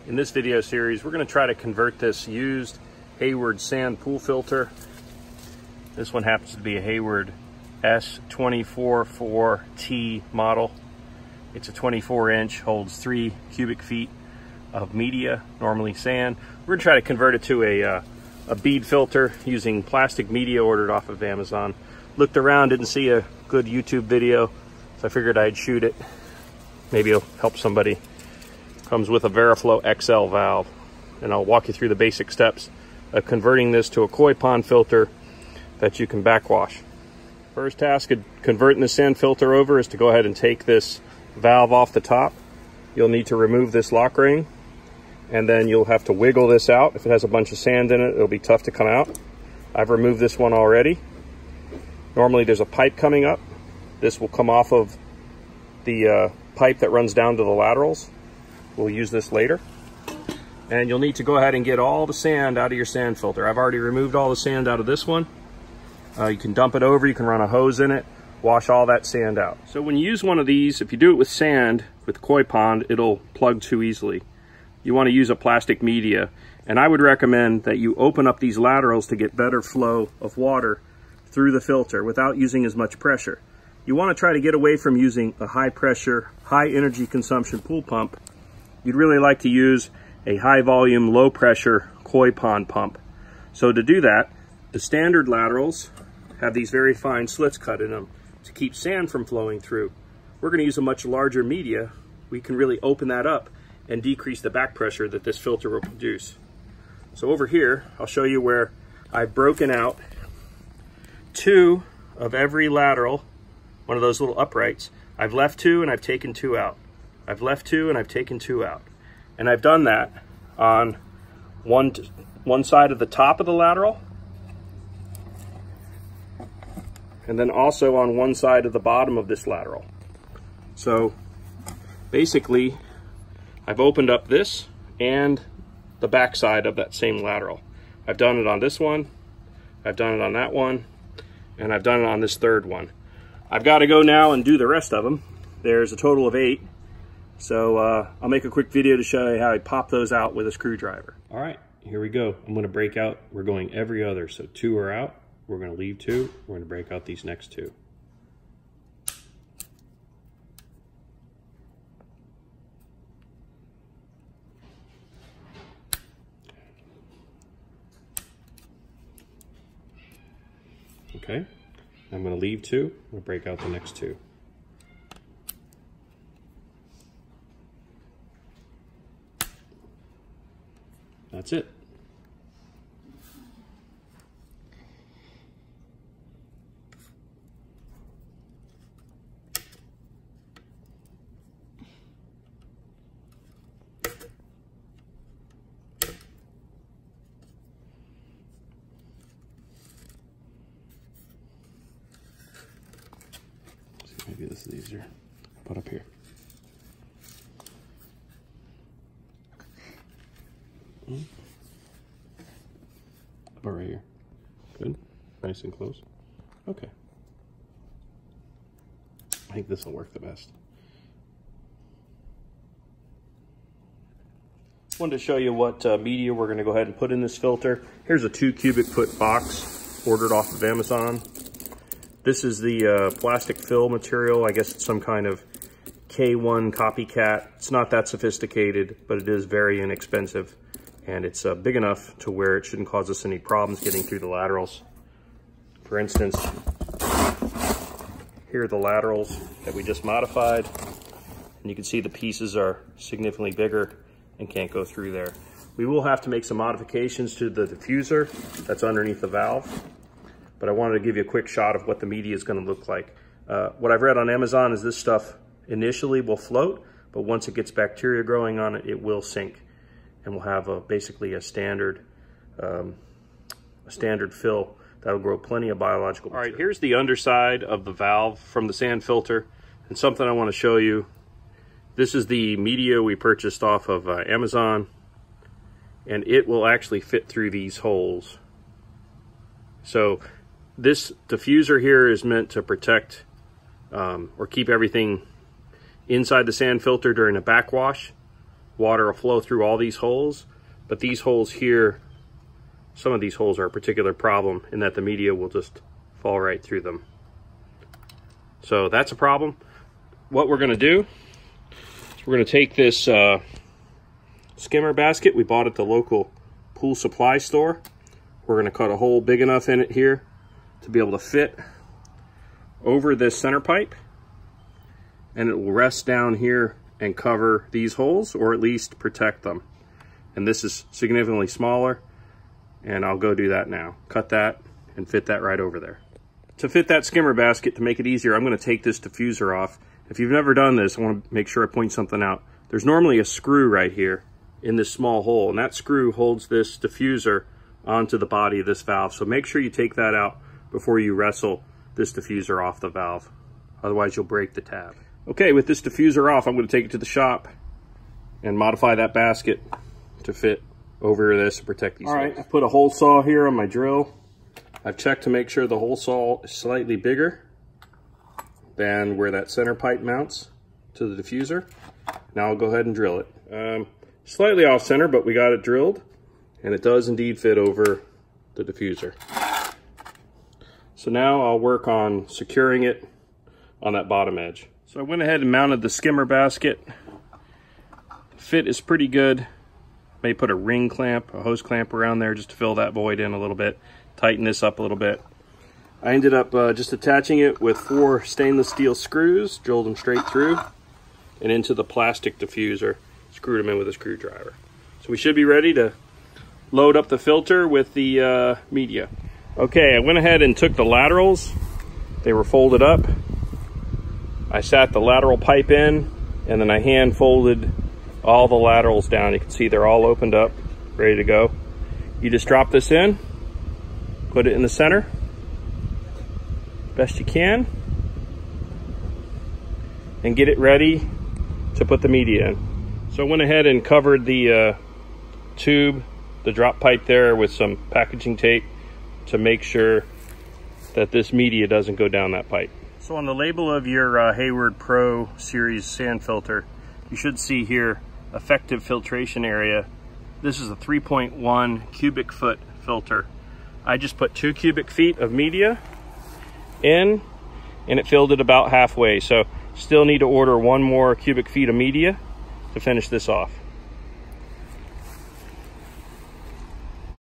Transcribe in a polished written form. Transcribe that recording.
In this video series, we're going to try to convert this used Hayward sand pool filter. This one happens to be a Hayward S244T model. It's a 24-inch, holds 3 cubic feet of media, normally sand. We're going to try to convert it to a bead filter using plastic media ordered off of Amazon. Looked around, didn't see a good YouTube video, so I figured I'd shoot it. Maybe it'll help somebody. Comes with a Veriflow XL valve, and I'll walk you through the basic steps of converting this to a koi pond filter that you can backwash. First task of converting the sand filter over is to go ahead and take this valve off the top. You'll need to remove this lock ring, and then you'll have to wiggle this out. If it has a bunch of sand in it, it'll be tough to come out. I've removed this one already. Normally there's a pipe coming up. This will come off of the pipe that runs down to the laterals. We'll use this later. And you'll need to go ahead and get all the sand out of your sand filter. I've already removed all the sand out of this one. You can dump it over, you can run a hose in it, wash all that sand out. So when you use one of these, if you do it with sand, with koi pond, it'll plug too easily. You want to use a plastic media, and I would recommend that you open up these laterals to get better flow of water through the filter without using as much pressure. You want to try to get away from using a high pressure, high energy consumption pool pump. You'd really like to use a high volume, low pressure koi pond pump. So to do that, the standard laterals have these very fine slits cut in them to keep sand from flowing through. We're going to use a much larger media. We can really open that up and decrease the back pressure that this filter will produce. So over here, I'll show you where I've broken out 2 of every lateral, one of those little uprights. I've left 2 and I've taken 2 out. I've left 2 and I've taken 2 out. And I've done that on one side of the top of the lateral, and then also on one side of the bottom of this lateral. So basically, I've opened up this and the back side of that same lateral. I've done it on this one, I've done it on that one, and I've done it on this third one. I've got to go now and do the rest of them. There's a total of 8. So I'll make a quick video to show you how I pop those out with a screwdriver. All right, here we go. I'm gonna break out, we're going every other. So 2 are out, we're gonna leave 2, we're gonna break out these next 2. Okay, I'm gonna leave 2, I'm gonna break out the next 2. That's it. See, maybe this is easier. Put up here. About right here. Good. Nice and close. Okay. I think this will work the best. Wanted to show you what media we're going to go ahead and put in this filter. Here's a 2 cubic foot box ordered off of Amazon. This is the plastic fill material. I guess it's some kind of K1 copycat. It's not that sophisticated, but it is very inexpensive. And it's big enough to where it shouldn't cause us any problems getting through the laterals. For instance, here are the laterals that we just modified. And you can see the pieces are significantly bigger and can't go through there. We will have to make some modifications to the diffuser that's underneath the valve. But I wanted to give you a quick shot of what the media is going to look like. What I've read on Amazon is this stuff initially will float, but once it gets bacteria growing on it, it will sink. And we'll have basically a standard fill that'll grow plenty of biological material. All right, here's the underside of the valve from the sand filter, and something I want to show you. This is the media we purchased off of Amazon, and it will actually fit through these holes. So this diffuser here is meant to protect or keep everything inside the sand filter during a backwash. water will flow through all these holes, but these holes here, some of these holes are a particular problem in that the media will just fall right through them. So that's a problem. What we're gonna do is we're gonna take this skimmer basket we bought at the local pool supply store. We're gonna cut a hole big enough in it here to be able to fit over this center pipe, and it will rest down here and cover these holes, or at least protect them. And this is significantly smaller, and I'll go do that now. Cut that and fit that right over there. To fit that skimmer basket, to make it easier, I'm going to take this diffuser off. If you've never done this, I want to make sure I point something out. There's normally a screw right here in this small hole, and that screw holds this diffuser onto the body of this valve. So make sure you take that out before you wrestle this diffuser off the valve. Otherwise you'll break the tab. Okay, with this diffuser off, I'm going to take it to the shop and modify that basket to fit over this and protect these. All right, I put a hole saw here on my drill. I've checked to make sure the hole saw is slightly bigger than where that center pipe mounts to the diffuser. Now I'll go ahead and drill it. Slightly off center, but we got it drilled, and it does indeed fit over the diffuser. So now I'll work on securing it on that bottom edge. So I went ahead and mounted the skimmer basket. Fit is pretty good. May put a ring clamp, a hose clamp around there just to fill that void in a little bit. Tighten this up a little bit. I ended up just attaching it with 4 stainless steel screws, drilled them straight through and into the plastic diffuser, screwed them in with a screwdriver. So we should be ready to load up the filter with the media. Okay, I went ahead and took the laterals. They were folded up. I sat the lateral pipe in, and then I hand folded all the laterals down. You can see they're all opened up, ready to go. You just drop this in, put it in the center, best you can, and get it ready to put the media in. So I went ahead and covered the tube, the drop pipe there, with some packaging tape to make sure that this media doesn't go down that pipe. So on the label of your Hayward Pro Series sand filter, you should see here, effective filtration area. This is a 3.1 cubic foot filter. I just put 2 cubic feet of media in, and it filled it about halfway. So still need to order 1 more cubic feet of media to finish this off.